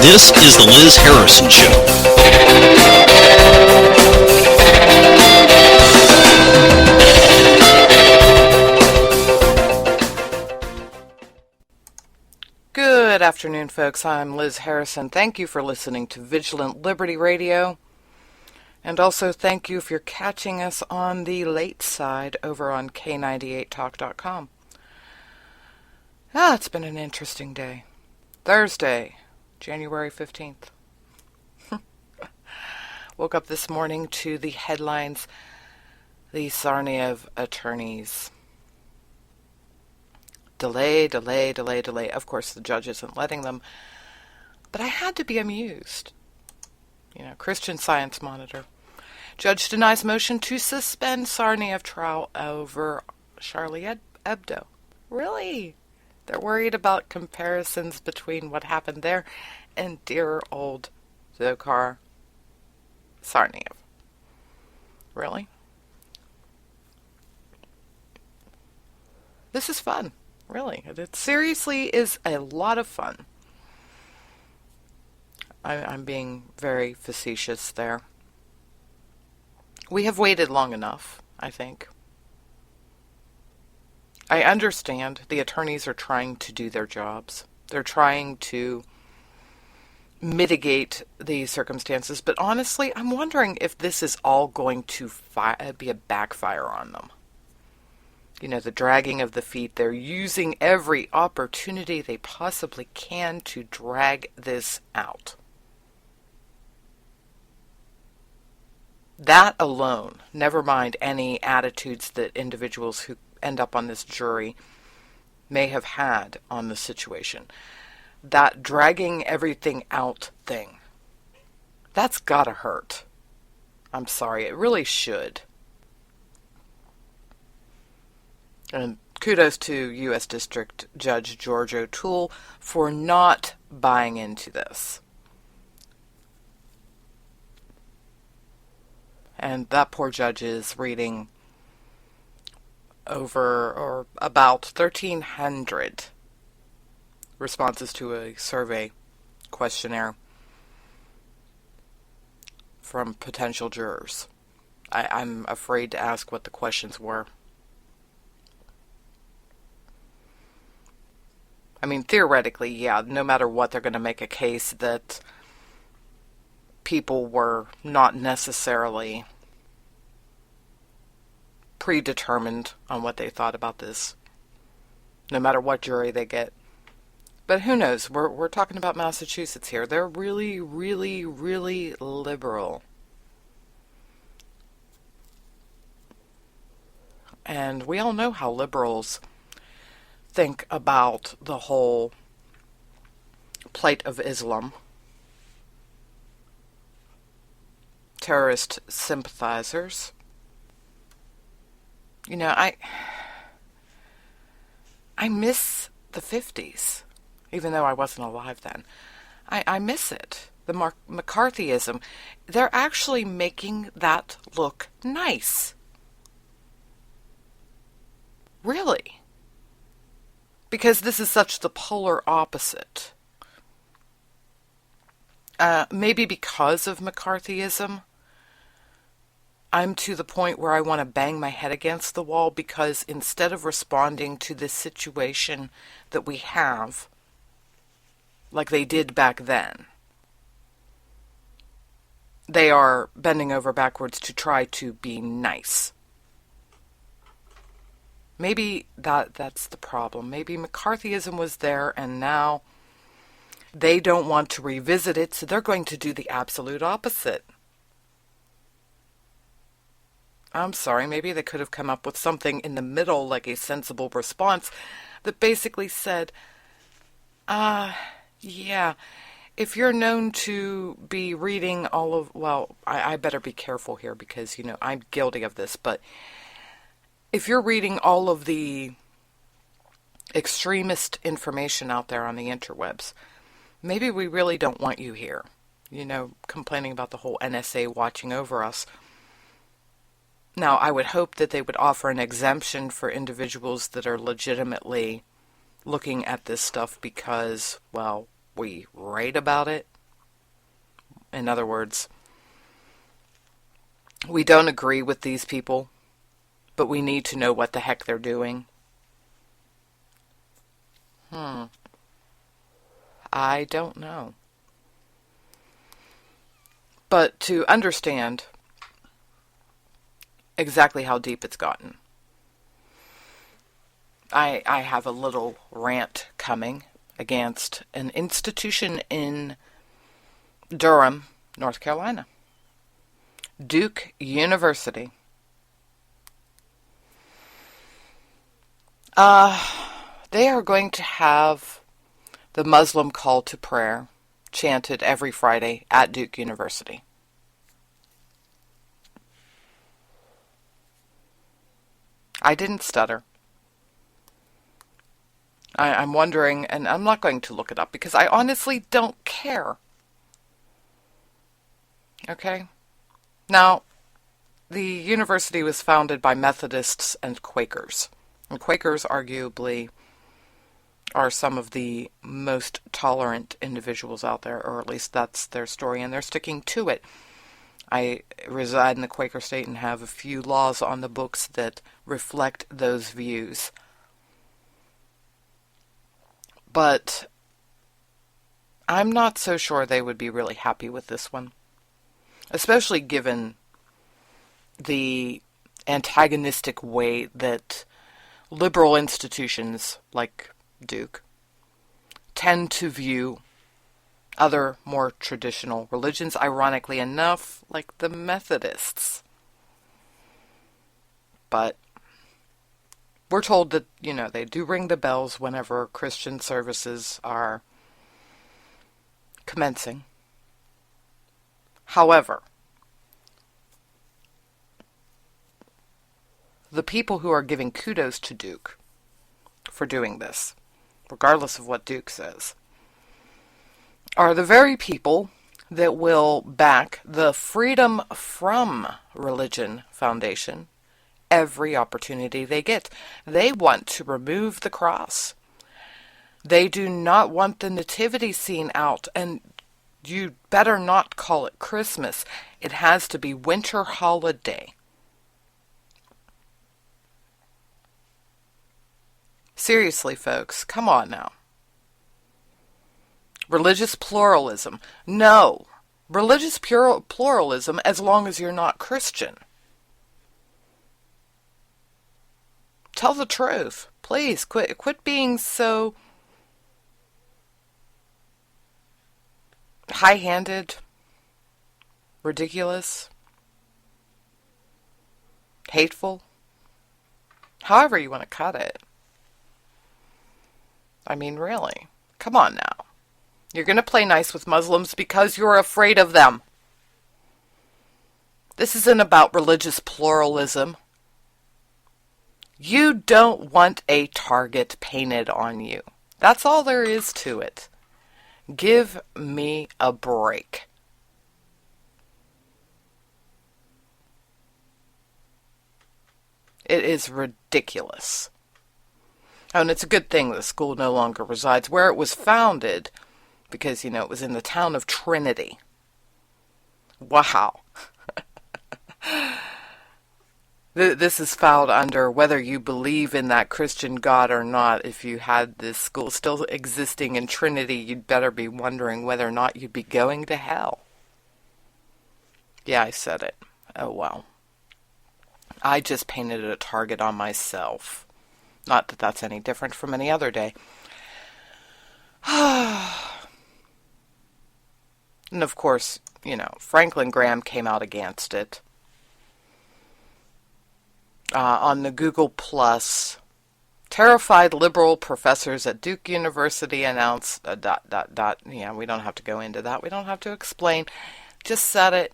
This is the Liz Harrison Show. Good afternoon, folks. I'm Liz Harrison. Thank you for listening to Vigilant Liberty Radio. And also thank you if you're catching us on the late side over on K98talk.com. It's been an interesting day. Thursday, January 15th. Woke up this morning to the headlines, the Tsarnaev attorneys. Delay. Of course, the judge isn't letting them. But I had to be amused. Christian Science Monitor. Judge denies motion to suspend Tsarnaev trial over Charlie Hebdo. Really? They're worried about comparisons between what happened there and dear old Dzhokhar Tsarnaev. Really? This is fun. Really. It seriously is a lot of fun. I'm being very facetious there. We have waited long enough, I think. I understand the attorneys are trying to do their jobs. They're trying to mitigate the circumstances, but honestly, I'm wondering if this is all going to be a backfire on them. The dragging of the feet. They're using every opportunity they possibly can to drag this out. That alone, never mind any attitudes that individuals who end up on this jury may have had on the situation. That dragging everything out thing, that's gotta hurt. I'm sorry, it really should. And kudos to U.S. District Judge George O'Toole for not buying into this. And that poor judge is reading over or about 1,300 responses to a survey questionnaire from potential jurors. I'm afraid to ask what the questions were. I mean, theoretically, yeah, no matter what, they're going to make a case that people were not necessarily predetermined on what they thought about this, no matter what jury they get. But who knows? We're talking about Massachusetts here. They're really, really, really liberal. And we all know how liberals think about the whole plight of Islam. Terrorist sympathizers. I miss the 50s, even though I wasn't alive then. I miss it. The McCarthyism. They're actually making that look nice. Really. Because this is such the polar opposite. Maybe because of McCarthyism, I'm to the point where I want to bang my head against the wall, because instead of responding to this situation that we have, like they did back then, they are bending over backwards to try to be nice. Maybe that's the problem. Maybe McCarthyism was there and now they don't want to revisit it, so they're going to do the absolute opposite. I'm sorry, maybe they could have come up with something in the middle, like a sensible response that basically said, yeah, if you're known to be reading all of, well, I better be careful here because, I'm guilty of this, but if you're reading all of the extremist information out there on the interwebs, maybe we really don't want you here. Complaining about the whole NSA watching over us. Now, I would hope that they would offer an exemption for individuals that are legitimately looking at this stuff because, well, we write about it. In other words, we don't agree with these people, but we need to know what the heck they're doing. I don't know. But to understand exactly how deep it's gotten, I have a little rant coming against an institution in Durham, North Carolina. Duke University. They are going to have the Muslim call to prayer chanted every Friday at Duke University. I didn't stutter. I'm wondering, and I'm not going to look it up because I honestly don't care. Okay? Now, the university was founded by Methodists and Quakers. And Quakers arguably are some of the most tolerant individuals out there, or at least that's their story, and they're sticking to it. I reside in the Quaker state and have a few laws on the books that reflect those views. But I'm not so sure they would be really happy with this one, especially given the antagonistic way that liberal institutions like Duke tend to view other more traditional religions, ironically enough, like the Methodists. But we're told that, they do ring the bells whenever Christian services are commencing. However, the people who are giving kudos to Duke for doing this, regardless of what Duke says, are the very people that will back the Freedom From Religion Foundation every opportunity they get. They want to remove the cross. They do not want the nativity scene out, and you better not call it Christmas. It has to be winter holiday. Seriously, folks, come on now. Religious pluralism. No. Religious pluralism as long as you're not Christian. Tell the truth. Please, quit being so high-handed, ridiculous, hateful. However you want to cut it. I mean, really. Come on now. You're going to play nice with Muslims because you're afraid of them. This isn't about religious pluralism. You don't want a target painted on you. That's all there is to it. Give me a break. It is ridiculous. Oh, and it's a good thing the school no longer resides where it was founded, because, it was in the town of Trinity. Wow. This is filed under whether you believe in that Christian God or not. If you had this school still existing in Trinity, you'd better be wondering whether or not you'd be going to hell. Yeah, I said it. Oh, well. I just painted a target on myself. Not that that's any different from any other day. And of course, Franklin Graham came out against it. On the Google Plus, terrified liberal professors at Duke University announced ... Yeah, we don't have to go into that. We don't have to explain. Just said it.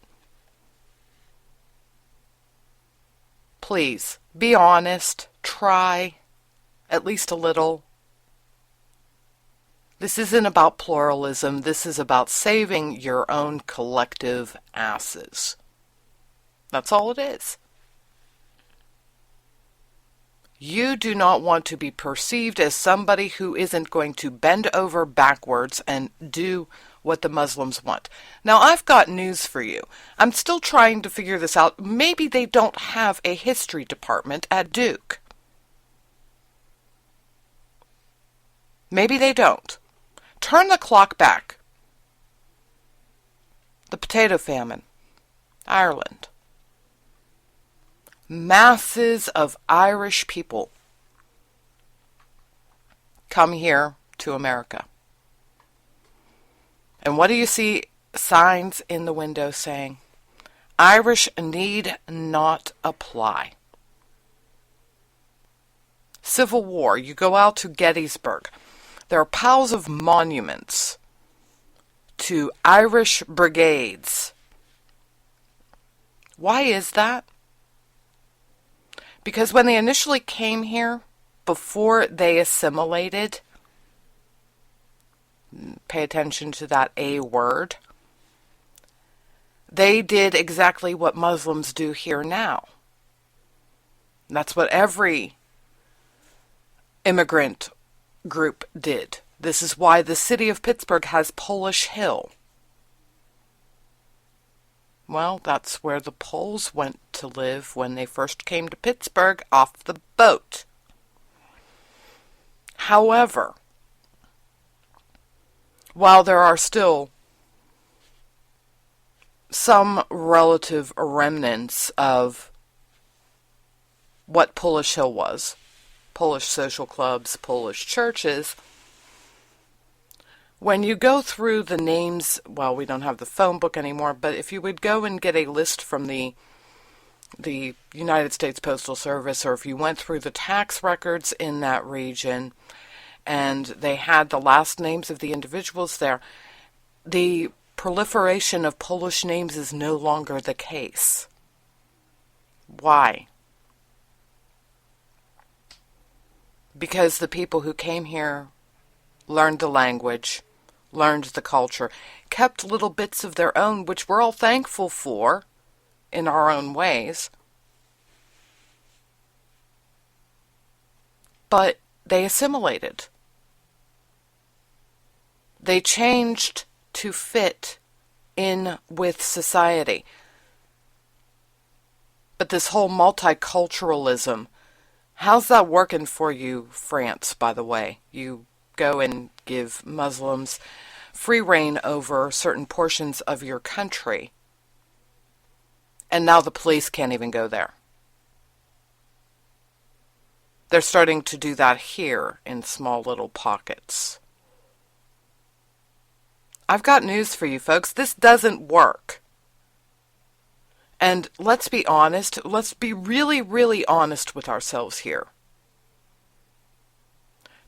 Please, be honest. Try. At least a little. This isn't about pluralism. This is about saving your own collective asses. That's all it is. You do not want to be perceived as somebody who isn't going to bend over backwards and do what the Muslims want. Now, I've got news for you. I'm still trying to figure this out. Maybe they don't have a history department at Duke. Maybe they don't. Turn the clock back. The potato famine. Ireland. Masses of Irish people come here to America. And what do you see signs in the window saying? Irish need not apply. Civil War. You go out to Gettysburg. There are piles of monuments to Irish brigades. Why is that? Because when they initially came here, before they assimilated, pay attention to that A word, they did exactly what Muslims do here now. That's what every immigrant group did. This is why the city of Pittsburgh has Polish Hill. Well, that's where the Poles went to live when they first came to Pittsburgh off the boat. However, while there are still some relative remnants of what Polish Hill was, Polish social clubs, Polish churches, when you go through the names, well, we don't have the phone book anymore, but if you would go and get a list from the United States Postal Service, or if you went through the tax records in that region, and they had the last names of the individuals there, the proliferation of Polish names is no longer the case. Why? Because the people who came here learned the language, learned the culture, kept little bits of their own, which we're all thankful for in our own ways. But they assimilated. They changed to fit in with society. But this whole multiculturalism, how's that working for you, France, by the way? You go and give Muslims free reign over certain portions of your country, and now the police can't even go there. They're starting to do that here in small little pockets. I've got news for you folks. This doesn't work. And let's be honest. Let's be really, really honest with ourselves here.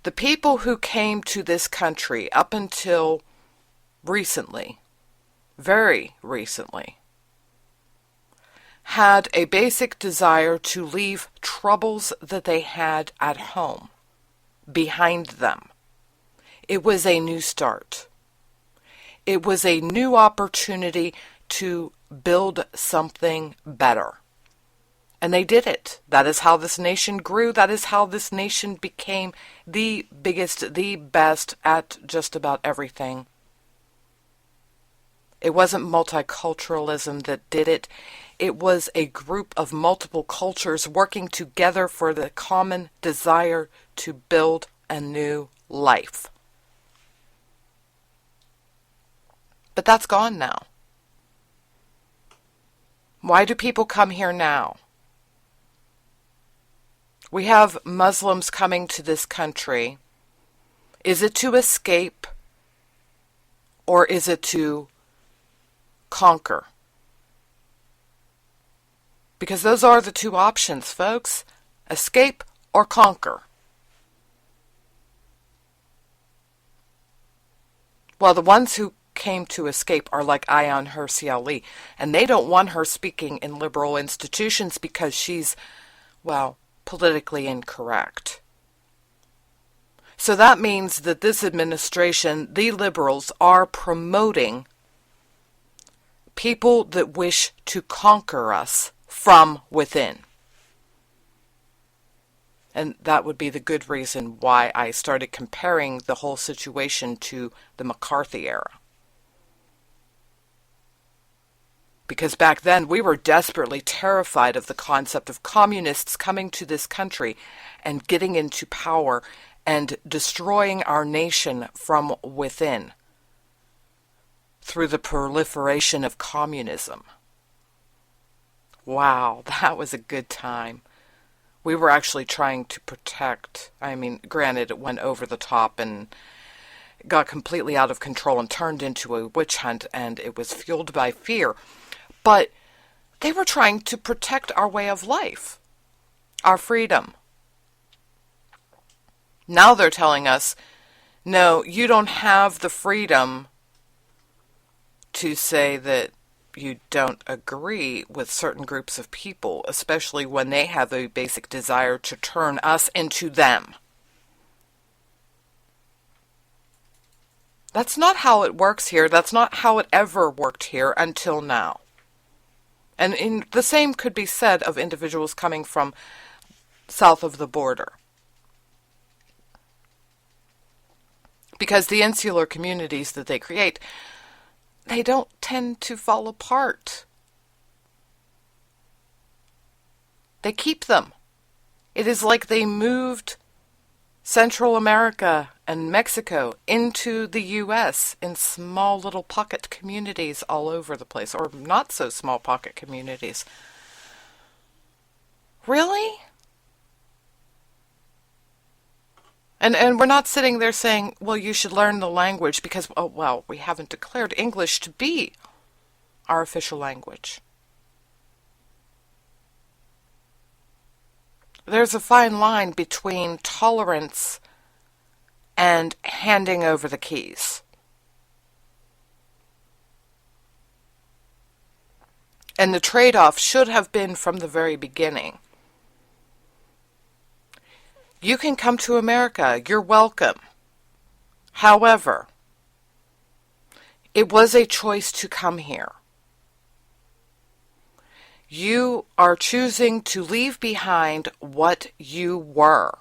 The people who came to this country up until recently, very recently, had a basic desire to leave troubles that they had at home behind them. It was a new start. It was a new opportunity to build something better. And they did it. That is how this nation grew. That is how this nation became the biggest, the best at just about everything. It wasn't multiculturalism that did it. It was a group of multiple cultures working together for the common desire to build a new life. But that's gone now. Why do people come here now? We have Muslims coming to this country. Is it to escape, or is it to conquer? Because those are the two options, folks. Escape or conquer. Well, the ones who came to escape are like Ayaan Hirsi Ali, and they don't want her speaking in liberal institutions because she's, well, politically incorrect. So that means that this administration, the liberals, are promoting people that wish to conquer us from within. And that would be the good reason why I started comparing the whole situation to the McCarthy era. Because back then we were desperately terrified of the concept of communists coming to this country and getting into power and destroying our nation from within through the proliferation of communism. Wow, that was a good time. We were actually trying to protect, granted it went over the top and got completely out of control and turned into a witch hunt, and it was fueled by fear. But they were trying to protect our way of life, our freedom. Now they're telling us, no, you don't have the freedom to say that you don't agree with certain groups of people, especially when they have a basic desire to turn us into them. That's not how it works here. That's not how it ever worked here until now. And the same could be said of individuals coming from south of the border. Because the insular communities that they create, they don't tend to fall apart. They keep them. It is like they moved Central America and Mexico into the U.S. in small little pocket communities all over the place, or not so small pocket communities. Really? And we're not sitting there saying, well, you should learn the language because, we haven't declared English to be our official language. There's a fine line between tolerance and handing over the keys. And the trade-off should have been from the very beginning. You can come to America. You're welcome. However, it was a choice to come here. You are choosing to leave behind what you were.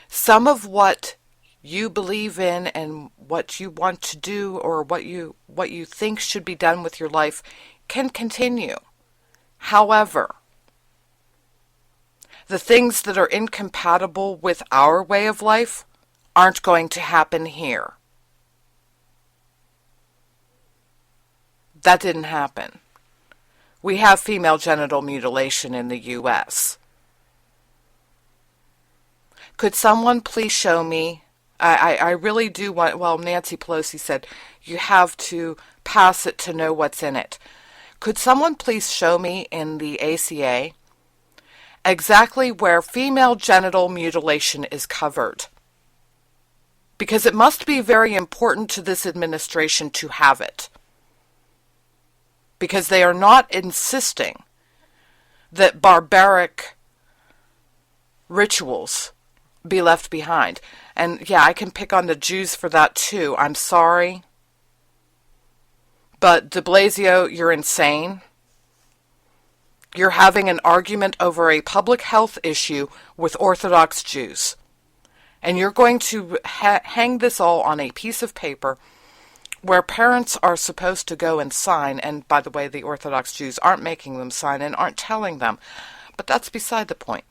Some of what you believe in and what you want to do or what you think should be done with your life can continue. However, the things that are incompatible with our way of life aren't going to happen here. That didn't happen. We have female genital mutilation in the U.S. Could someone please show me? I really do want, Nancy Pelosi said, you have to pass it to know what's in it. Could someone please show me in the ACA exactly where female genital mutilation is covered? Because it must be very important to this administration to have it. Because they are not insisting that barbaric rituals be left behind. And yeah, I can pick on the Jews for that too. I'm sorry. But de Blasio, you're insane. You're having an argument over a public health issue with Orthodox Jews. And you're going to hang this all on a piece of paper where parents are supposed to go and sign. And by the way, the Orthodox Jews aren't making them sign and aren't telling them. But that's beside the point.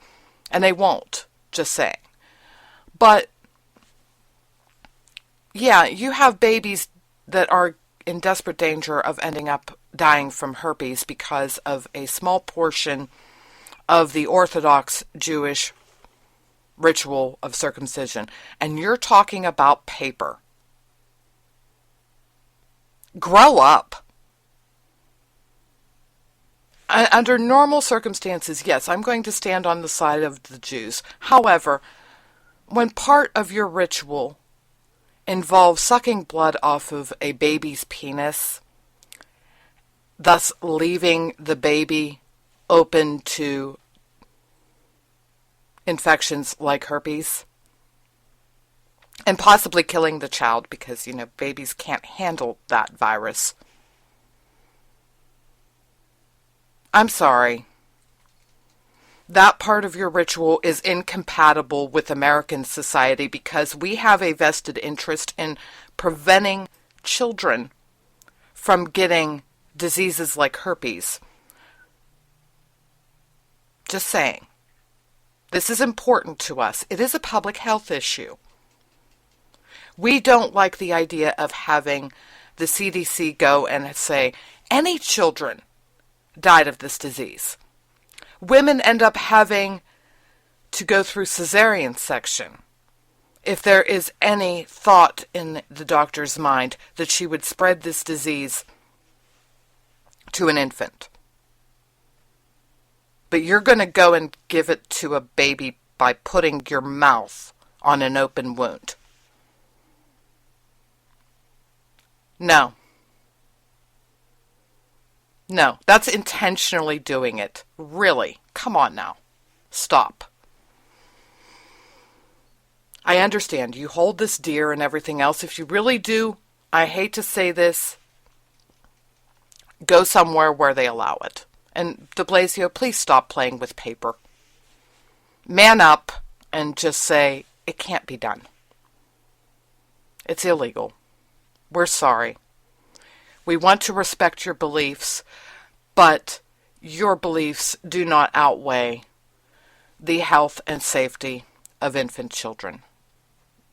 And they won't, just saying. But, yeah, you have babies that are in desperate danger of ending up dying from herpes because of a small portion of the Orthodox Jewish ritual of circumcision. And you're talking about paper. Grow up. Under normal circumstances, yes, I'm going to stand on the side of the Jews. However, when part of your ritual involves sucking blood off of a baby's penis, thus leaving the baby open to infections like herpes, and possibly killing the child because, babies can't handle that virus. I'm sorry. that part of your ritual is incompatible with American society because we have a vested interest in preventing children from getting diseases like herpes. Just saying. This is important to us. It is a public health issue. We don't like the idea of having the CDC go and say, any children died of this disease. Women end up having to go through cesarean section if there is any thought in the doctor's mind that she would spread this disease to an infant. But you're going to go and give it to a baby by putting your mouth on an open wound. No. No, that's intentionally doing it. Really. Come on now. Stop. I understand. You hold this dear and everything else. If you really do, I hate to say this, go somewhere where they allow it. And de Blasio, please stop playing with paper. Man up and just say, it can't be done. It's illegal. We're sorry. We want to respect your beliefs, but your beliefs do not outweigh the health and safety of infant children.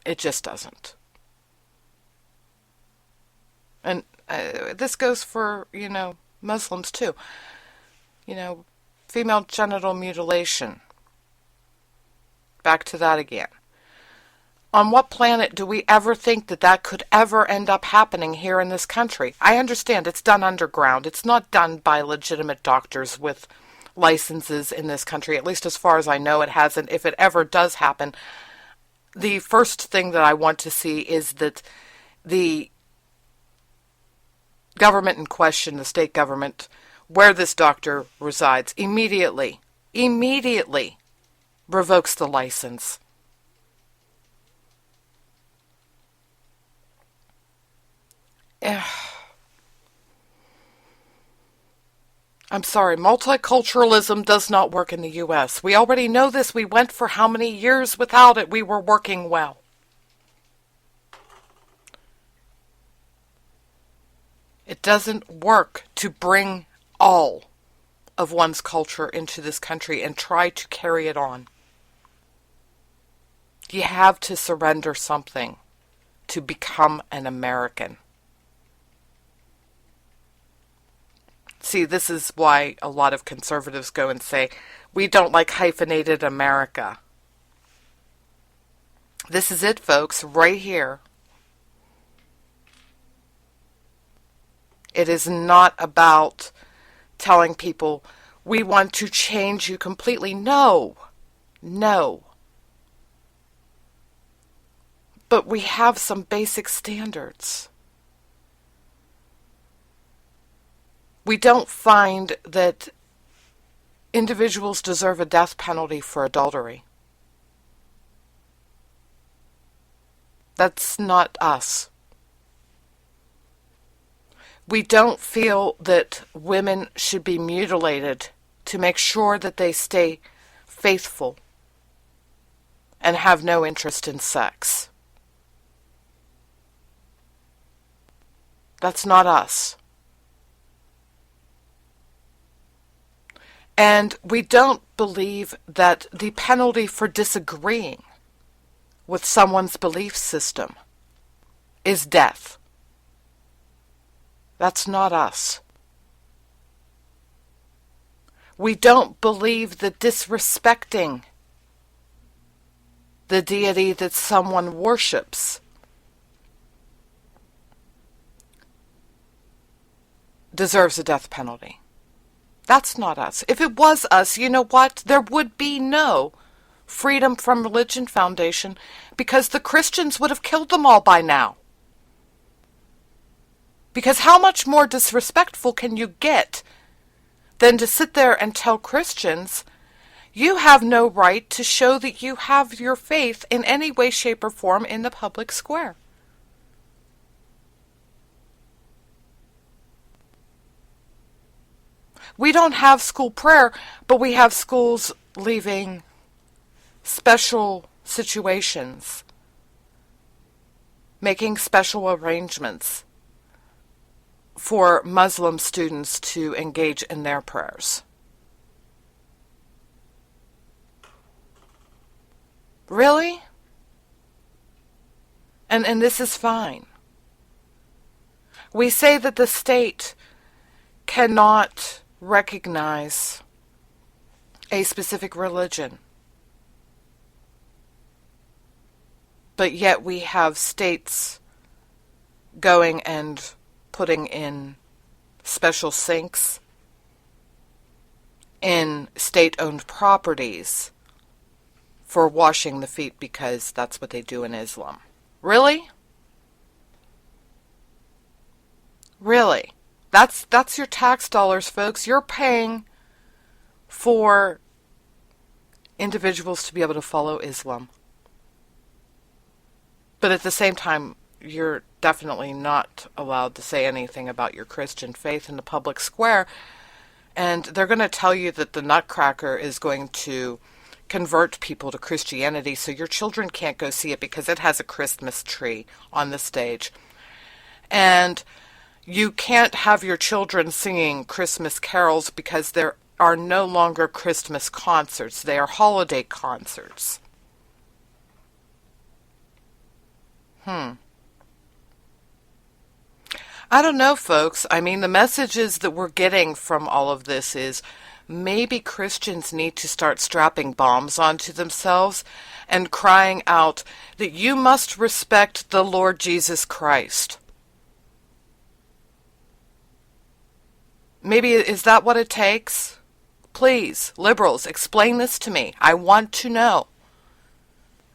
It just doesn't. And this goes for, Muslims too. Female genital mutilation. Back to that again. On what planet do we ever think that could ever end up happening here in this country? I understand it's done underground. It's not done by legitimate doctors with licenses in this country. At least as far as I know, it hasn't. If it ever does happen, the first thing that I want to see is that the government in question, the state government, where this doctor resides, immediately revokes the license. I'm sorry, multiculturalism does not work in the U.S. We already know this. We went for how many years without it? We were working well. It doesn't work to bring all of one's culture into this country and try to carry it on. You have to surrender something to become an American. See, this is why a lot of conservatives go and say, we don't like hyphenated America. This is it, folks, right here. It is not about telling people, we want to change you completely. No. But we have some basic standards. We don't find that individuals deserve a death penalty for adultery. That's not us. We don't feel that women should be mutilated to make sure that they stay faithful and have no interest in sex. That's not us. And we don't believe that the penalty for disagreeing with someone's belief system is death. That's not us. We don't believe that disrespecting the deity that someone worships deserves a death penalty. That's not us. If it was us, you know what? There would be no Freedom from Religion Foundation because the Christians would have killed them all by now. Because how much more disrespectful can you get than to sit there and tell Christians, you have no right to show that you have your faith in any way, shape, or form in the public square? We don't have school prayer, but we have schools leaving special situations, making special arrangements for Muslim students to engage in their prayers. Really? And this is fine. We say that the state cannot recognize a specific religion, but yet we have states going and putting in special sinks in state-owned properties for washing the feet because that's what they do in Islam. Really? Really? That's your tax dollars, folks. You're paying for individuals to be able to follow Islam. But at the same time, you're definitely not allowed to say anything about your Christian faith in the public square. And they're going to tell you that the Nutcracker is going to convert people to Christianity, so your children can't go see it because it has a Christmas tree on the stage. And you can't have your children singing Christmas carols because there are no longer Christmas concerts. They are holiday concerts. I don't know, folks. I mean, the messages that we're getting from all of this is maybe Christians need to start strapping bombs onto themselves and crying out that you must respect the Lord Jesus Christ. Maybe is that what it takes? Please, liberals, explain this to me. I want to know.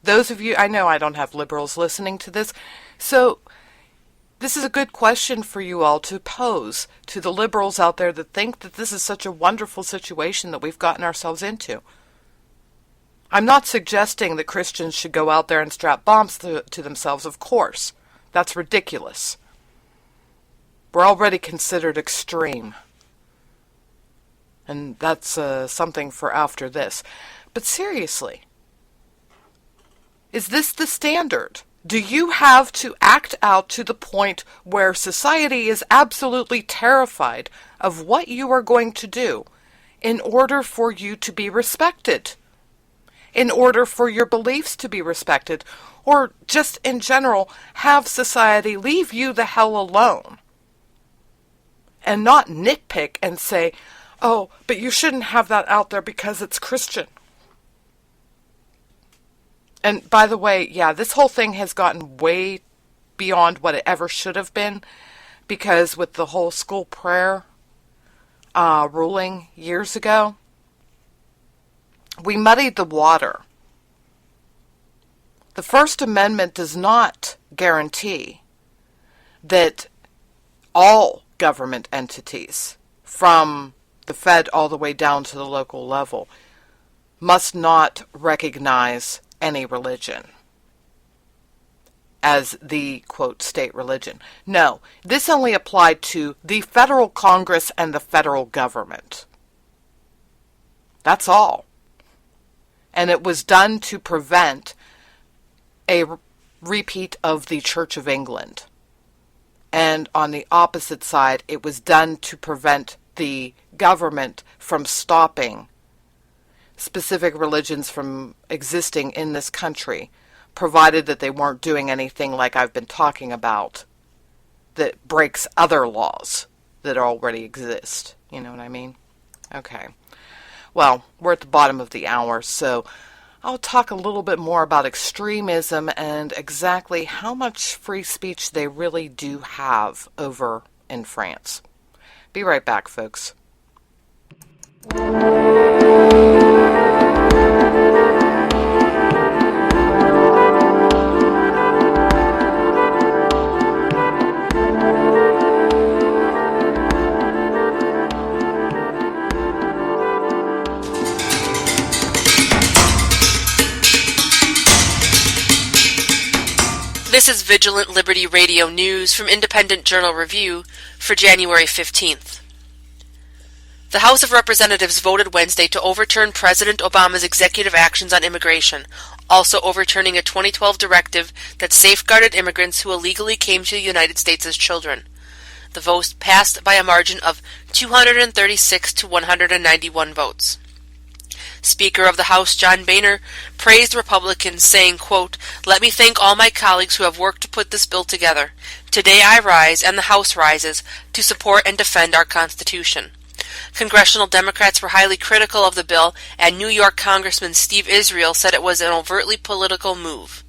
Those of you, I know I don't have liberals listening to this, so this is a good question for you all to pose to the liberals out there that think that this is such a wonderful situation that we've gotten ourselves into. I'm not suggesting that Christians should go out there and strap bombs to themselves, of course. That's ridiculous. We're already considered extreme. And that's something for after this. But seriously, is this the standard? Do you have to act out to the point where society is absolutely terrified of what you are going to do in order for you to be respected? In order for your beliefs to be respected? Or just in general, have society leave you the hell alone? And not nitpick and say, oh, but you shouldn't have that out there because it's Christian. And by the way, yeah, this whole thing has gotten way beyond what it ever should have been, because with the whole school prayer ruling years ago, we muddied the water. The First Amendment does not guarantee that all government entities, from the Fed all the way down to the local level, must not recognize any religion as the, quote, state religion. No, this only applied to the federal Congress and the federal government. That's all. And it was done to prevent a repeat of the Church of England. And on the opposite side, it was done to prevent the government from stopping specific religions from existing in this country, provided that they weren't doing anything like I've been talking about that breaks other laws that already exist. You know what I mean? Okay. Well, we're at the bottom of the hour, so I'll talk a little bit more about extremism and exactly how much free speech they really do have over in France. Be right back, folks. This is Vigilant Liberty Radio News from Independent Journal Review for January 15th. The House of Representatives voted Wednesday to overturn President Obama's executive actions on immigration, also overturning a 2012 directive that safeguarded immigrants who illegally came to the United States as children. The vote passed by a margin of 236 to 191 votes. Speaker of the House John Boehner praised Republicans, saying, quote, "Let me thank all my colleagues who have worked to put this bill together. Today I rise, and the House rises, to support and defend our Constitution." Congressional Democrats were highly critical of the bill, and New York Congressman Steve Israel said it was an overtly political move.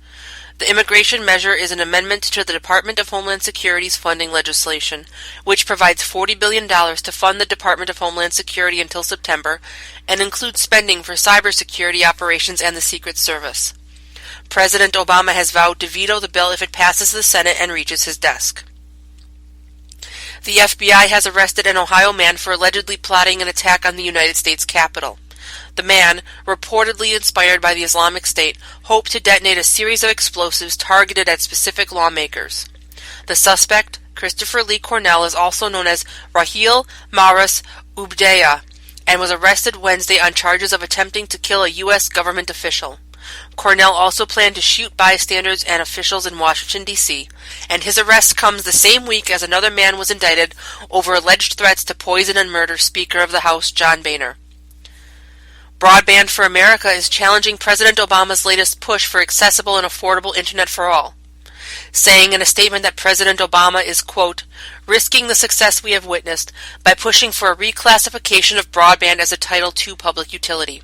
The immigration measure is an amendment to the Department of Homeland Security's funding legislation, which provides $40 billion to fund the Department of Homeland Security until September, and includes spending for cybersecurity operations and the Secret Service. President Obama has vowed to veto the bill if it passes the Senate and reaches his desk. The FBI has arrested an Ohio man for allegedly plotting an attack on the United States Capitol. The man, reportedly inspired by the Islamic State, hoped to detonate a series of explosives targeted at specific lawmakers. The suspect, Christopher Lee Cornell, is also known as Raheel Maras Ubdeya, and was arrested Wednesday on charges of attempting to kill a U.S. government official. Cornell also planned to shoot bystanders and officials in Washington, D.C., and his arrest comes the same week as another man was indicted over alleged threats to poison and murder Speaker of the House John Boehner. Broadband for America is challenging President Obama's latest push for accessible and affordable Internet for all, saying in a statement that President Obama is, quote, "risking the success we have witnessed by pushing for a reclassification of broadband as a Title II public utility."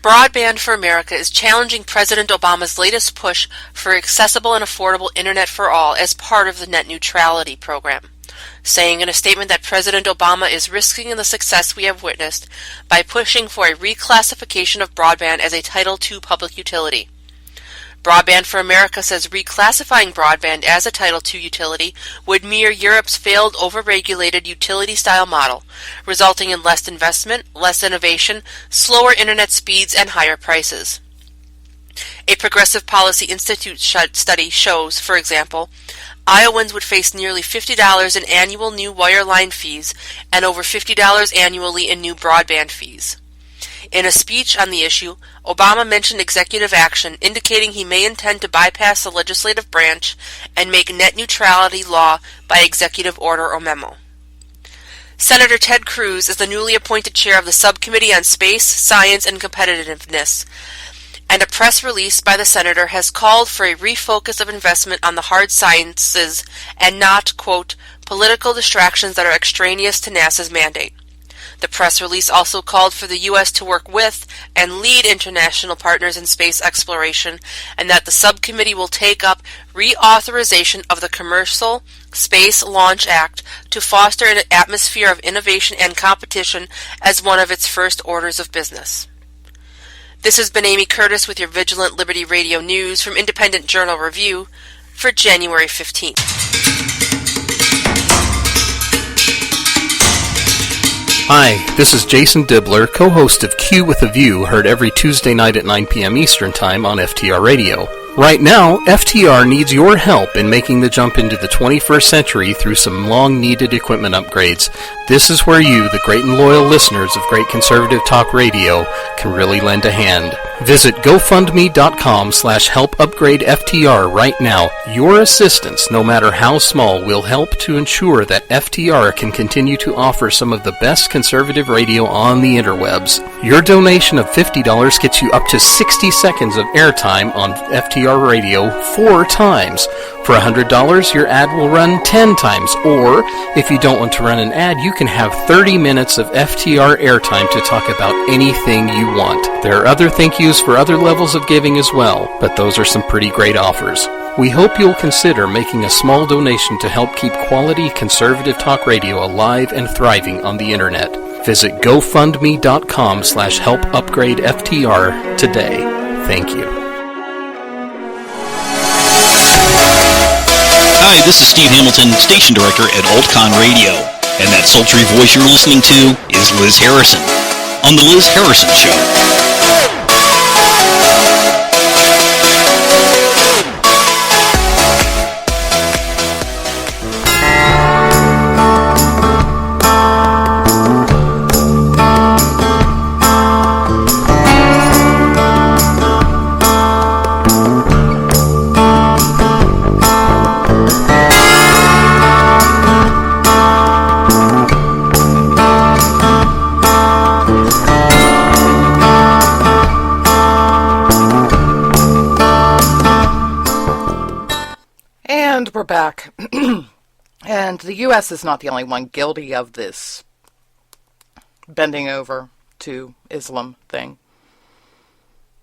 Broadband for America is challenging President Obama's latest push for accessible and affordable Internet for all as part of the net neutrality program, saying in a statement that President Obama is risking the success we have witnessed by pushing for a reclassification of broadband as a Title II public utility. Broadband for America says reclassifying broadband as a Title II utility would mirror Europe's failed overregulated utility-style model, resulting in less investment, less innovation, slower Internet speeds, and higher prices. A Progressive Policy Institute study shows, for example, Iowans would face nearly $50 in annual new wireline fees and over $50 annually in new broadband fees. In a speech on the issue, Obama mentioned executive action, indicating he may intend to bypass the legislative branch and make net neutrality law by executive order or memo. Senator Ted Cruz is the newly appointed chair of the Subcommittee on Space, Science, and Competitiveness, and a press release by the senator has called for a refocus of investment on the hard sciences and not, quote, political distractions that are extraneous to NASA's mandate. The press release also called for the U.S. to work with and lead international partners in space exploration, and that the subcommittee will take up reauthorization of the Commercial Space Launch Act to foster an atmosphere of innovation and competition as one of its first orders of business. This has been Amy Curtis with your Vigilant Liberty Radio News from Independent Journal Review for January 15th. Hi, this is Jason Dibbler, co-host of Q with a View, heard every Tuesday night at 9 p.m. Eastern Time on FTR Radio. Right now, FTR needs your help in making the jump into the 21st century through some long-needed equipment upgrades. This is where you, the great and loyal listeners of Great Conservative Talk Radio, can really lend a hand. Visit GoFundMe.com/helpupgradeFTR right now. Your assistance, no matter how small, will help to ensure that FTR can continue to offer some of the best conservative radio on the interwebs. Your donation of $50 gets you up to 60 seconds of airtime on FTR Radio 4 times. For $100, your ad will run 10 times, or if you don't want to run an ad, you can have 30 minutes of FTR airtime to talk about anything you want. There are other thank yous for other levels of giving as well, but those are some pretty great offers. We hope you'll consider making a small donation to help keep quality conservative talk radio alive and thriving on the internet. Visit GoFundMe.com/helpupgradeFTR today. Thank you. Hi, this is Steve Hamilton, station director at AltCon Radio, and that sultry voice you're listening to is Liz Harrison on The Liz Harrison Show. And we're back. And the U.S. is not the only one guilty of this bending over to Islam thing.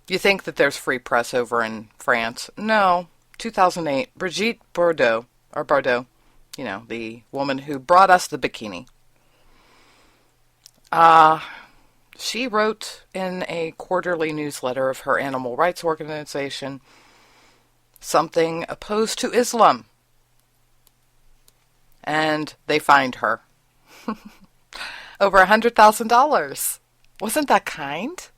You think that there's free press over in France? No. 2008, Brigitte Bardot, the woman who brought us the bikini. She wrote in a quarterly newsletter of her animal rights organization something opposed to Islam. And they fined her. Over $100,000. Wasn't that kind?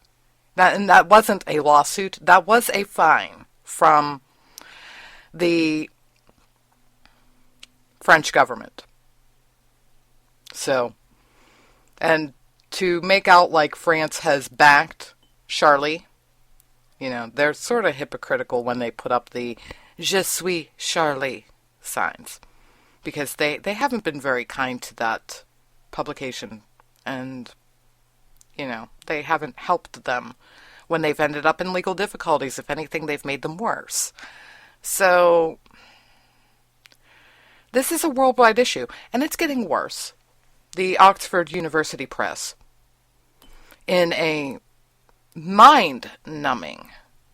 And that wasn't a lawsuit. That was a fine from the French government. So, and to make out like France has backed Charlie, they're sort of hypocritical when they put up the Je suis Charlie signs. Because they haven't been very kind to that publication. And, they haven't helped them when they've ended up in legal difficulties. If anything, they've made them worse. So, this is a worldwide issue, and it's getting worse. The Oxford University Press, in a mind-numbing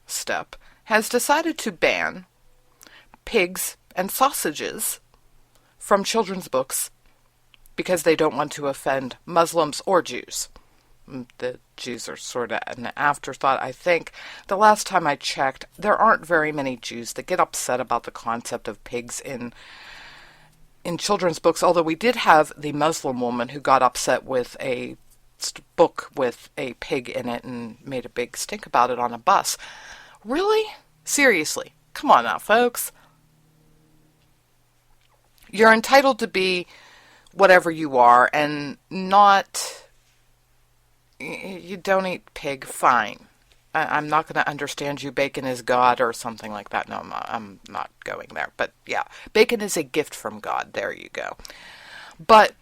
step, has decided to ban pigs and sausages from children's books because they don't want to offend Muslims or Jews. The Jews are sort of an afterthought, I think. The last time I checked, there aren't very many Jews that get upset about the concept of pigs in children's books, although we did have the Muslim woman who got upset with a book with a pig in it and made a big stink about it on a bus. Really? Seriously? Come on now, folks. You're entitled to be whatever you are and not... You don't eat pig, fine. I'm not going to understand you. Bacon is God or something like that. No, I'm not going there. But yeah, bacon is a gift from God. There you go. But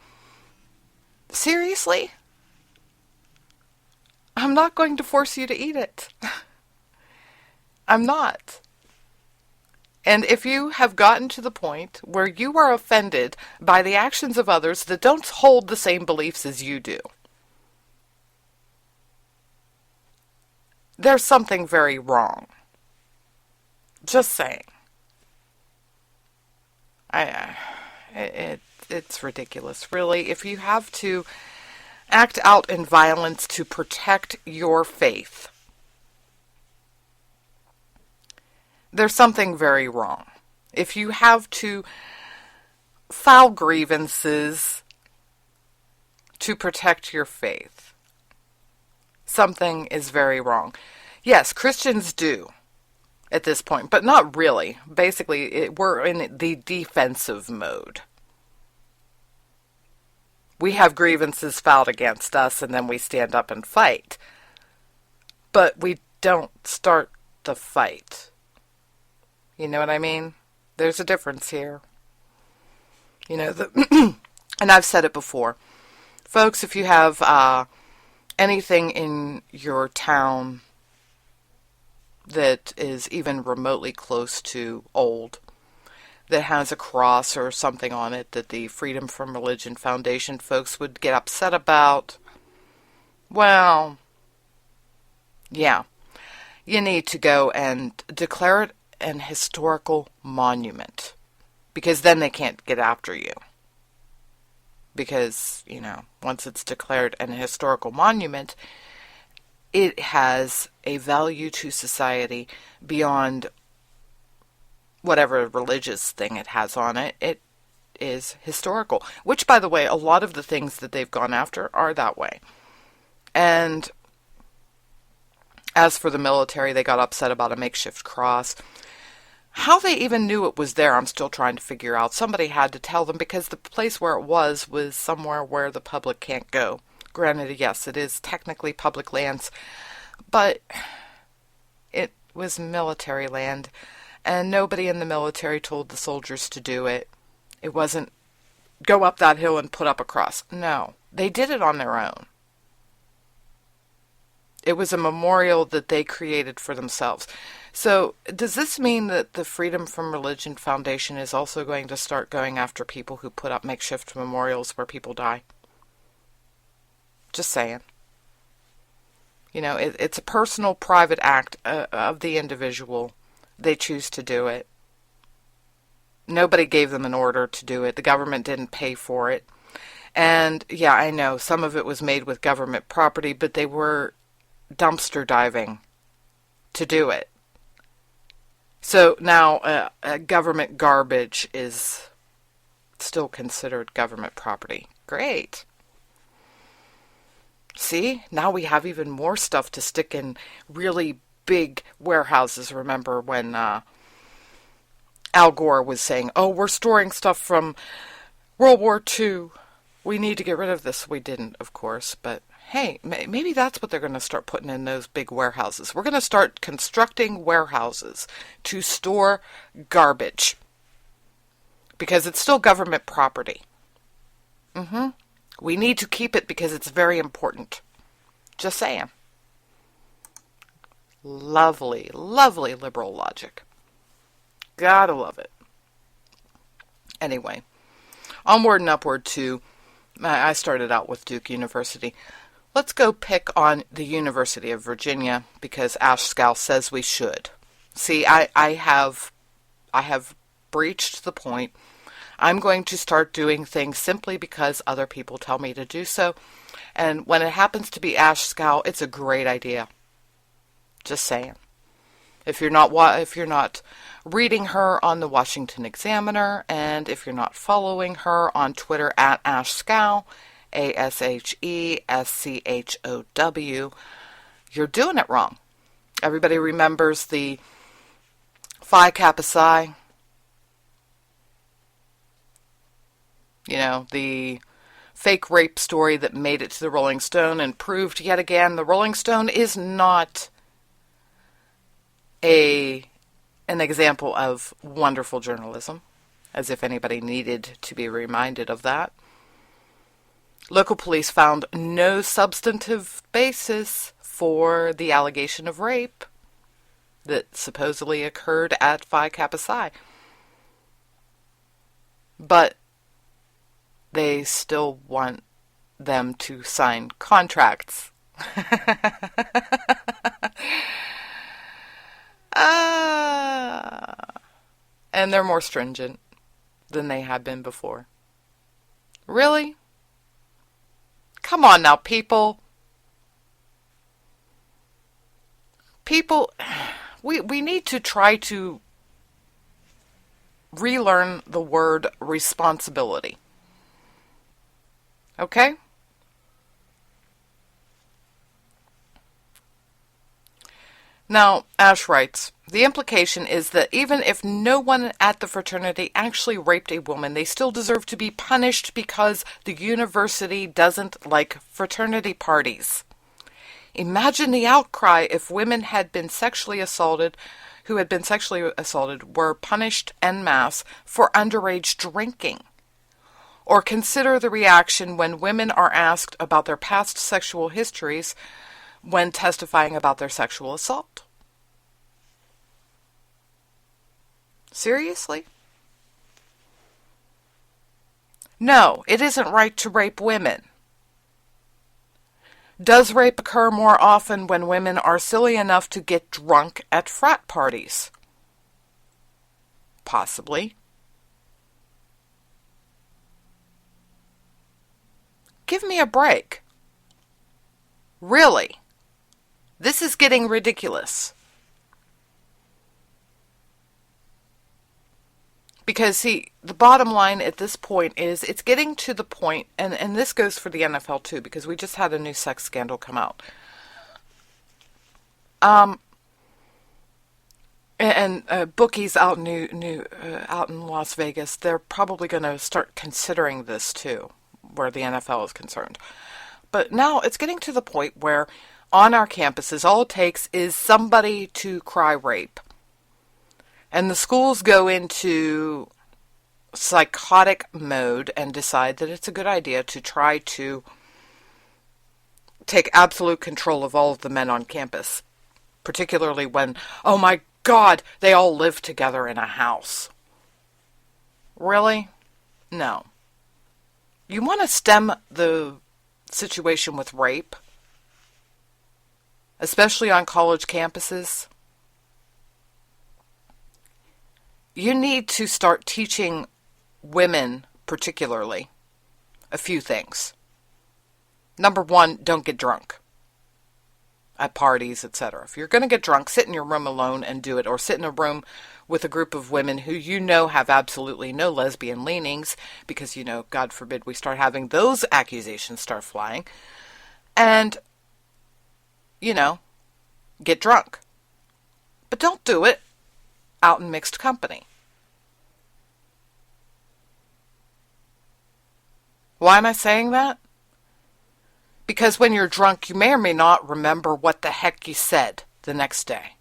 seriously, I'm not going to force you to eat it. I'm not. And if you have gotten to the point where you are offended by the actions of others that don't hold the same beliefs as you do, there's something very wrong. Just saying. It's ridiculous, really. If you have to act out in violence to protect your faith, there's something very wrong. If you have to file grievances to protect your faith, something is very wrong. Yes, Christians do at this point, but not really. Basically, we're in the defensive mode. We have grievances filed against us, and then we stand up and fight. But we don't start the fight. You know what I mean? There's a difference here. And I've said it before. Folks, if you have anything in your town that is even remotely close to old, that has a cross or something on it that the Freedom from Religion Foundation folks would get upset about, well, yeah, you need to go and declare it an historical monument, because then they can't get after you. Because, once it's declared an historical monument, it has a value to society beyond whatever religious thing it has on it. It is historical. Which, by the way, a lot of the things that they've gone after are that way. And as for the military, they got upset about a makeshift cross. How they even knew it was there, I'm still trying to figure out. Somebody had to tell them, because the place where it was somewhere where the public can't go. Granted, yes, it is technically public lands, but it was military land, and nobody in the military told the soldiers to do it. It wasn't go up that hill and put up a cross. No, they did it on their own. It was a memorial that they created for themselves. So, does this mean that the Freedom from Religion Foundation is also going to start going after people who put up makeshift memorials where people die? Just saying. You know, it's a personal, private act of the individual. They choose to do it. Nobody gave them an order to do it. The government didn't pay for it. And, yeah, I know, some of it was made with government property, but they were dumpster diving to do it. So now government garbage is still considered government property. Great. See, now we have even more stuff to stick in really big warehouses. Remember when Al Gore was saying, oh, we're storing stuff from World War II. We need to get rid of this. We didn't, of course, but hey, maybe that's what they're going to start putting in those big warehouses. We're going to start constructing warehouses to store garbage because it's still government property. We need to keep it because it's very important. Just saying. Lovely, lovely liberal logic. Gotta love it. Anyway, onward and upward to, I started out with Duke University. Let's go pick on the University of Virginia because Ash Scow says we should. See, I have breached the point. I'm going to start doing things simply because other people tell me to do so. And when it happens to be Ash Scow, it's a great idea. Just saying. If you're not reading her on the Washington Examiner, and if you're not following her on Twitter at Ash Scow, ASHESCHOW, you're doing it wrong. Everybody remembers the Phi Kappa Psi, you know, the fake rape story that made it to the Rolling Stone and proved yet again the Rolling Stone is not an example of wonderful journalism, as if anybody needed to be reminded of that. Local police found no substantive basis for the allegation of rape that supposedly occurred at Phi Kappa Psi. But they still want them to sign contracts. And they're more stringent than they have been before. Really? Come on now, people. People, we need to try to relearn the word responsibility. Okay? Now, Ash writes, the implication is that even if no one at the fraternity actually raped a woman, they still deserve to be punished because the university doesn't like fraternity parties. Imagine the outcry if women who had been sexually assaulted were punished en masse for underage drinking. Or consider the reaction when women are asked about their past sexual histories when testifying about their sexual assault. Seriously? No, it isn't right to rape women. Does rape occur more often when women are silly enough to get drunk at frat parties? Possibly. Give me a break. Really? This is getting ridiculous. Because, see, the bottom line at this point is it's getting to the point, and this goes for the NFL too, because we just had a new sex scandal come out. Bookies out out in Las Vegas, they're probably going to start considering this too, where the NFL is concerned. But now it's getting to the point where on our campuses, all it takes is somebody to cry rape. And the schools go into psychotic mode and decide that it's a good idea to try to take absolute control of all of the men on campus. Particularly when, oh my God, they all live together in a house. Really? No. You want to stem the situation with rape, especially on college campuses? You need to start teaching women, particularly, a few things. Number one, don't get drunk at parties, etc. If you're going to get drunk, sit in your room alone and do it, or sit in a room with a group of women who you know have absolutely no lesbian leanings, because, you know, God forbid we start having those accusations start flying, and, you know, get drunk. But don't do it out in mixed company. Why am I saying that? Because when you're drunk, you may or may not remember what the heck you said the next day.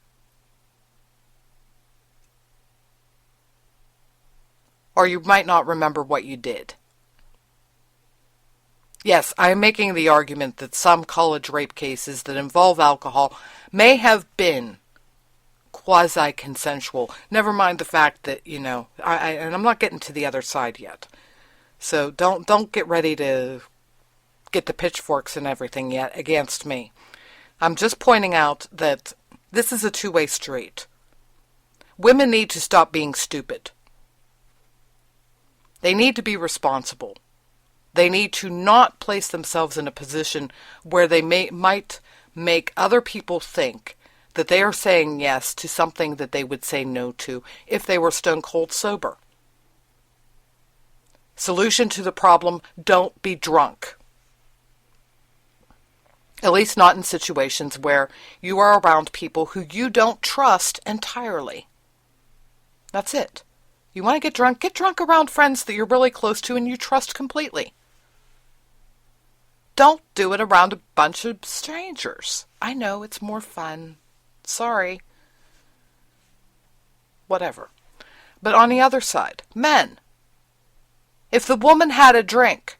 Or you might not remember what you did. Yes, I am making the argument that some college rape cases that involve alcohol may have been quasi-consensual. Never mind the fact that, you know, and I'm not getting to the other side yet. So don't get ready to get the pitchforks and everything yet against me. I'm just pointing out that this is a two-way street. Women need to stop being stupid. They need to be responsible. They need to not place themselves in a position where they might make other people think that they are saying yes to something that they would say no to if they were stone cold sober. Solution to the problem, don't be drunk. At least not in situations where you are around people who you don't trust entirely. That's it. You want to get drunk around friends that you're really close to and you trust completely. Don't do it around a bunch of strangers. I know, it's more fun. Sorry. Whatever. But on the other side, men. If the woman had a drink,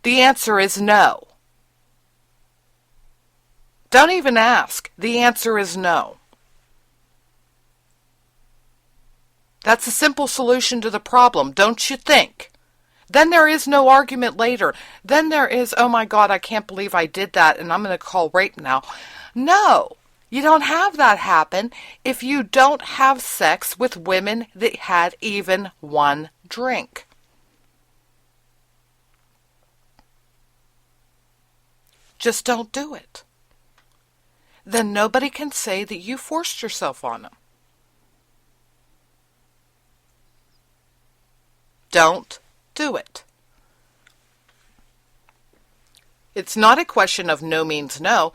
the answer is no. Don't even ask. The answer is no. That's a simple solution to the problem, don't you think? Then there is no argument later. Then there is, oh my God, I can't believe I did that and I'm going to call rape now. No, you don't have that happen if you don't have sex with women that had even one drink. Just don't do it. Then nobody can say that you forced yourself on them. Don't do it. It's not a question of no means no.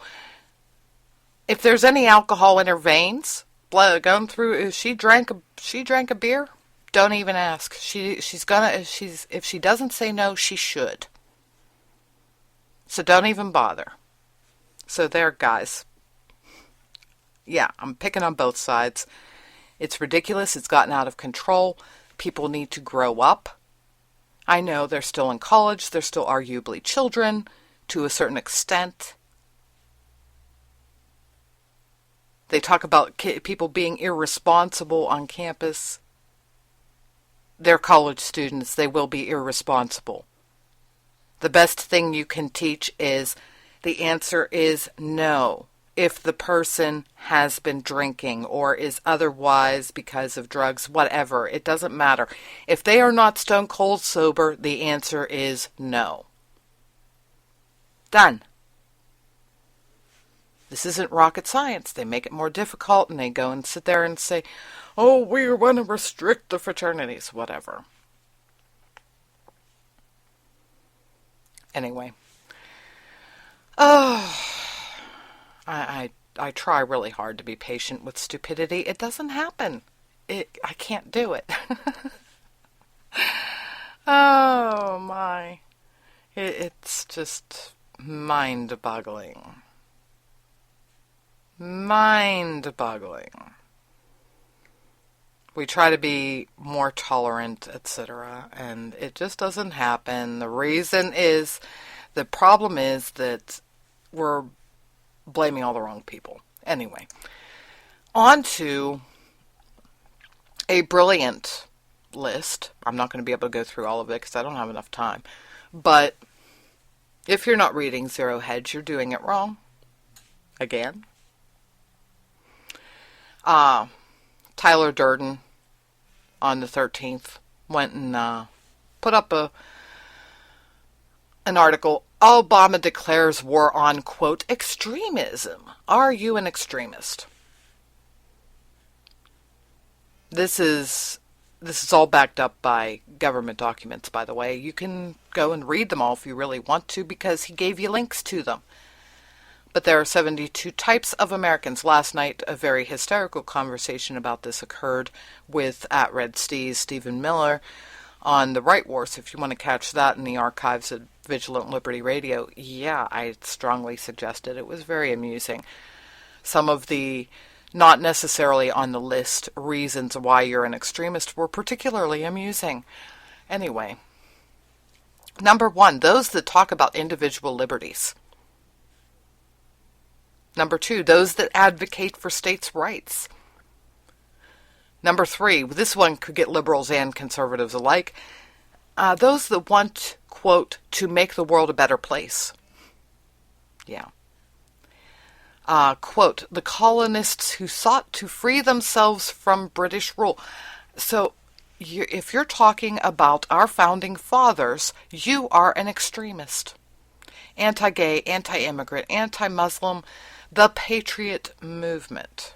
If there's any alcohol in her veins, blood going through, if she drank a beer, don't even ask. If she doesn't say no, she should. So don't even bother. So there, guys. Yeah, I'm picking on both sides. It's ridiculous. It's gotten out of control. People need to grow up. I know they're still in college. They're still arguably children to a certain extent. They talk about people being irresponsible on campus. They're college students. They will be irresponsible. The best thing you can teach is the answer is no. If the person has been drinking or is otherwise because of drugs, whatever, it doesn't matter. If they are not stone cold sober, the answer is no. Done. This isn't rocket science. They make it more difficult and they go and sit there and say, oh, we want to restrict the fraternities, whatever. Anyway. Oh, I try really hard to be patient with stupidity. It doesn't happen. I can't do it. Oh, my. It's just mind-boggling. Mind-boggling. We try to be more tolerant, etc., and it just doesn't happen. The problem is that we're blaming all the wrong people. Anyway, on to a brilliant list. I'm not going to be able to go through all of it because I don't have enough time. But if you're not reading Zero Hedge, you're doing it wrong. Again. Tyler Durden on the 13th went and put up an article. Obama declares war on, quote, extremism. Are you an extremist? This is all backed up by government documents, by the way. You can go and read them all if you really want to, because he gave you links to them. But there are 72 types of Americans. Last night, a very hysterical conversation about this occurred with @RedSteez, Stephen Miller, on the Right War. So if you want to catch that in the archives of Vigilant Liberty Radio, yeah, I strongly suggest it. It was very amusing. Some of the not necessarily on the list reasons why you're an extremist were particularly amusing. Anyway, number 1, those that talk about individual liberties. Number 2, those that advocate for states' rights. Number 3, this one could get liberals and conservatives alike. Those that want, quote, to make the world a better place. Yeah. Quote, the colonists who sought to free themselves from British rule. So, if you're talking about our founding fathers, you are an extremist. Anti-gay, anti-immigrant, anti-Muslim, the Patriot movement.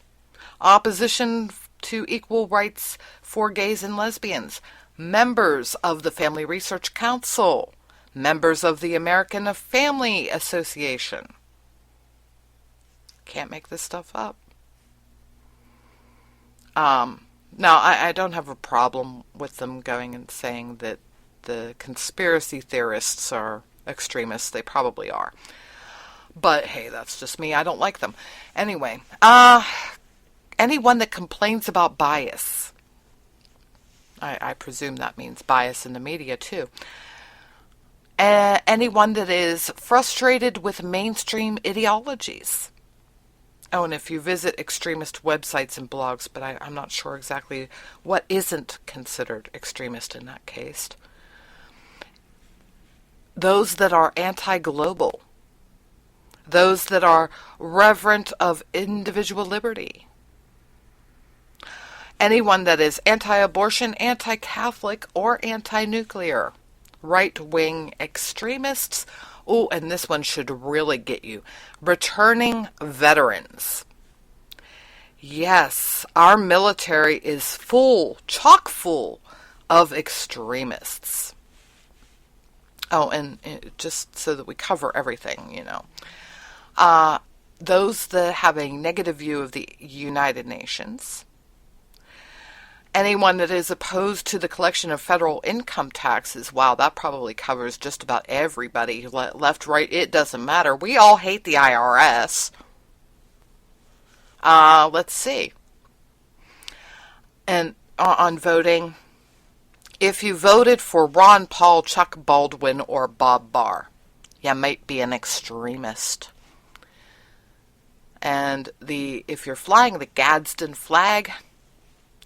Opposition to equal rights for gays and lesbians. Members of the Family Research Council. Members of the American Family Association. Can't make this stuff up. Now, I don't have a problem with them going and saying that the conspiracy theorists are extremists. They probably are. But, hey, that's just me. I don't like them. Anyway, anyone that complains about bias. I presume that means bias in the media, too. Anyone that is frustrated with mainstream ideologies. Oh, and if you visit extremist websites and blogs, but I'm not sure exactly what isn't considered extremist in that case. Those that are anti-global. Those that are reverent of individual liberty. Anyone that is anti-abortion, anti-Catholic, or anti-nuclear. Right-wing extremists. Oh, and this one should really get you. Returning veterans. Yes, our military is full, chock full of extremists. Oh, and just so that we cover everything, you know. Those that have a negative view of the United Nations. Anyone that is opposed to the collection of federal income taxes. Wow, that probably covers just about everybody. Left, right, it doesn't matter. We all hate the IRS. Let's see. And on voting, if you voted for Ron Paul, Chuck Baldwin, or Bob Barr, you might be an extremist. And if you're flying the Gadsden flag,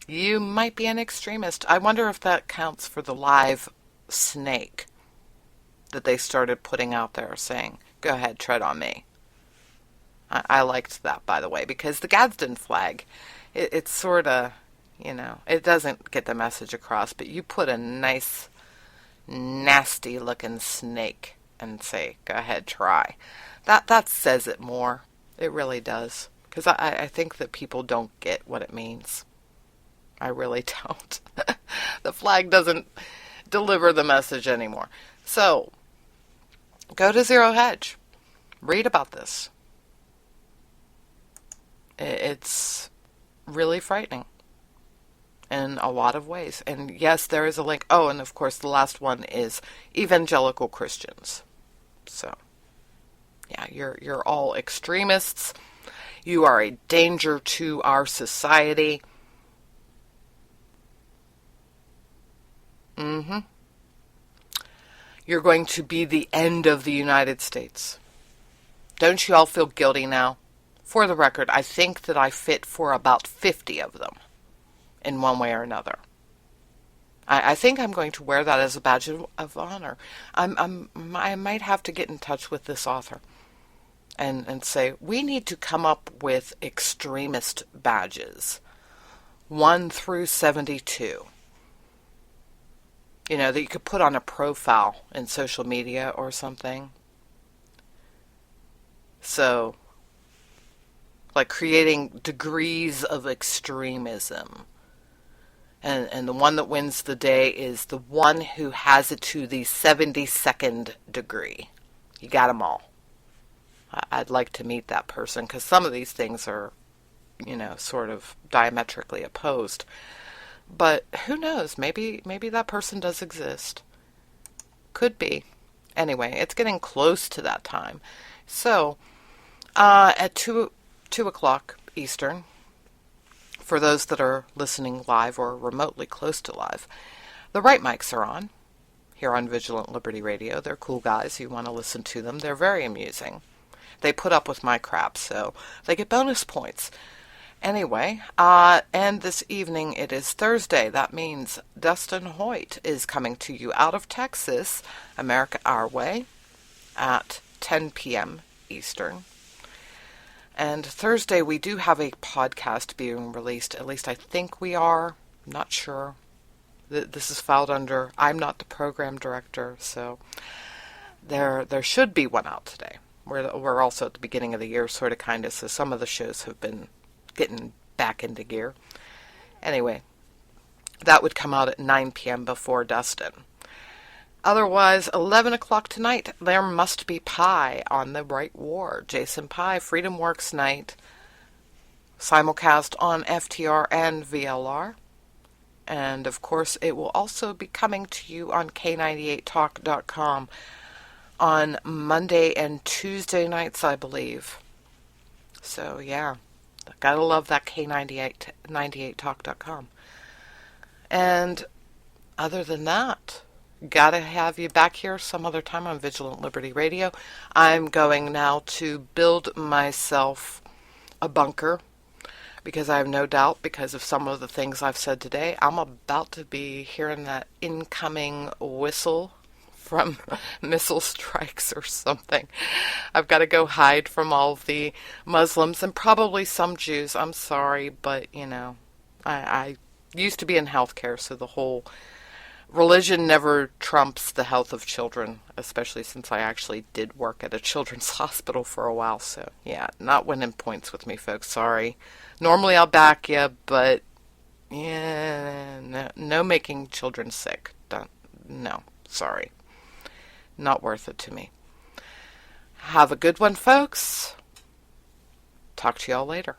you might be an extremist. I wonder if that counts for the live snake that they started putting out there saying, go ahead, tread on me. I liked that, by the way, because the Gadsden flag, it's sort of, you know, it doesn't get the message across, but you put a nice, nasty looking snake and say, go ahead, try. That says it more. It really does. Because I think that people don't get what it means. I really don't. The flag doesn't deliver the message anymore. So, go to Zero Hedge. Read about this. It's really frightening in a lot of ways. And yes, there is a link. Oh, and of course the last one is evangelical Christians. So, yeah, you're all extremists. You are a danger to our society. You're going to be the end of the United States. Don't you all feel guilty now? For the record, I think that I fit for about 50 of them in one way or another. I think I'm going to wear that as a badge of honor. I might have to get in touch with this author and say, we need to come up with extremist badges, 1 through 72. You know, that you could put on a profile in social media or something. So, like creating degrees of extremism. And the one that wins the day is the one who has it to the 72nd degree. You got them all. I'd like to meet that person because some of these things are, you know, sort of diametrically opposed. But who knows? Maybe that person does exist. Could be. Anyway, it's getting close to that time. So, at 2 o'clock Eastern, for those that are listening live or remotely close to live, the right mics are on here on Vigilant Liberty Radio. They're cool guys. You want to listen to them. They're very amusing. They put up with my crap, so they get bonus points. Anyway, and this evening it is Thursday. That means Dustin Hoyt is coming to you out of Texas, America Our Way, at 10 p.m. Eastern. And Thursday we do have a podcast being released. At least I think we are. I'm not sure. This is filed under I'm not the program director, so there should be one out today. We're also at the beginning of the year, sort of, kind of, so some of the shows have been getting back into gear. Anyway, that would come out at 9 p.m. before Dustin. Otherwise, 11 o'clock tonight, there must be pie on the Right War. Jason Pie, Freedom Works Night, simulcast on FTR and VLR. And, of course, it will also be coming to you on K98Talk.com on Monday and Tuesday nights, I believe. So, yeah. Gotta love that K98Talk.com. And other than that, gotta have you back here some other time on Vigilant Liberty Radio. I'm going now to build myself a bunker because I have no doubt, because of some of the things I've said today, I'm about to be hearing that incoming whistle from missile strikes or something. I've got to go hide from all of the Muslims and probably some Jews. I'm sorry, but, you know, I used to be in healthcare, so the whole religion never trumps the health of children, especially since I actually did work at a children's hospital for a while. So, yeah, not winning points with me, folks. Sorry. Normally I'll back you, but, yeah, no making children sick. No, sorry. Not worth it to me. Have a good one, folks. Talk to y'all later.